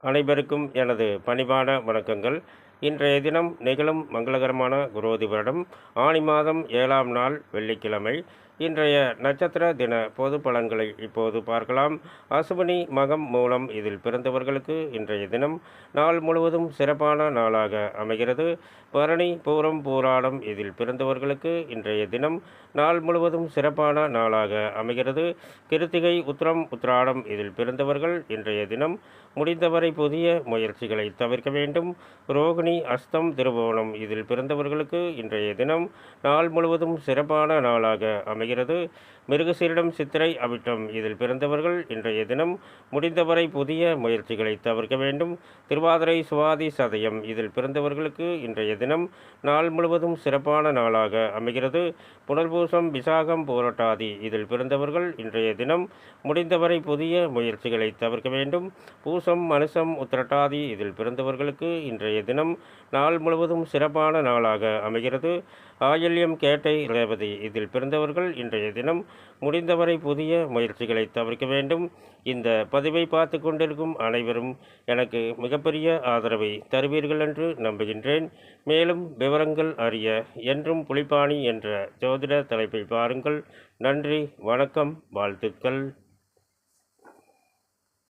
அனைவருக்கும் எனது பணிவான வணக்கங்கள். இன்றைய தினம் நிகழும் மங்களகரமான குரோதி வருடம் ஆனி மாதம் 7ஆம் நாள் வெள்ளிக்கிழமை. இன்றைய நட்சத்திர தின பொது பலன்களை இப்போது பார்க்கலாம். அசுவினி மகம் மூலம் இதில் பிறந்தவர்களுக்கு இன்றைய தினம் நாள் முழுவதும் சிறப்பான நாளாக அமைகிறது. பரணி பூரம் பூராடம் இதில் பிறந்தவர்களுக்கு இன்றைய தினம் நாள் முழுவதும் சிறப்பான நாளாக அமைகிறது. கிருத்திகை உத்திரம் உத்திராடம் இதில் பிறந்தவர்கள் இன்றைய தினம் முடிந்தவரை புதிய முயற்சிகளை தவிர்க்க வேண்டும். ரோகிணி அஸ்தம் திருவோணம் இதில் பிறந்தவர்களுக்கு இன்றைய தினம் நாள் முழுவதும் சிறப்பான நாளாக அமைகிறது. மிருகசீரிடம் சித்திரை அவிட்டம் இதில் பிறந்தவர்கள் இன்றைய தினம் முடிந்தவரை புதிய முயற்சிகளை தவிர்க்க வேண்டும். திருவாதிரை சுவாதி சதயம் இதில் பிறந்தவர்களுக்கு இன்றைய தினம் நாள் முழுவதும் சிறப்பான நாளாக அமைகிறது. புனர்பூசம் விசாகம் பூரட்டாதி இதில் பிறந்தவர்கள் இன்றைய தினம் முடிந்தவரை புதிய முயற்சிகளை தவிர்க்க வேண்டும். பூசம் மனுசம் உத்திரட்டாதி இதில் பிறந்தவர்களுக்கு இன்றைய தினம் நாள் முழுவதும் சிறப்பான நாளாக அமைகிறது. ஆயில்யம் கேட்டை ரேவதி இதில் பிறந்தவர்கள் இன்றைய தினம் முடிந்தவரை புதிய முயற்சிகளை தவிர்க்க வேண்டும். இந்த பதிவை பார்த்து கொண்டிருக்கும் அனைவரும் எனக்கு மிகப்பெரிய ஆதரவை தருவீர்கள் என்று நம்புகின்றேன். மேலும் விவரங்கள் அறிய என்றும் புலிப்பாணி என்ற ஜோதிட தலைப்பை பாருங்கள். நன்றி, வணக்கம், வாழ்த்துக்கள்.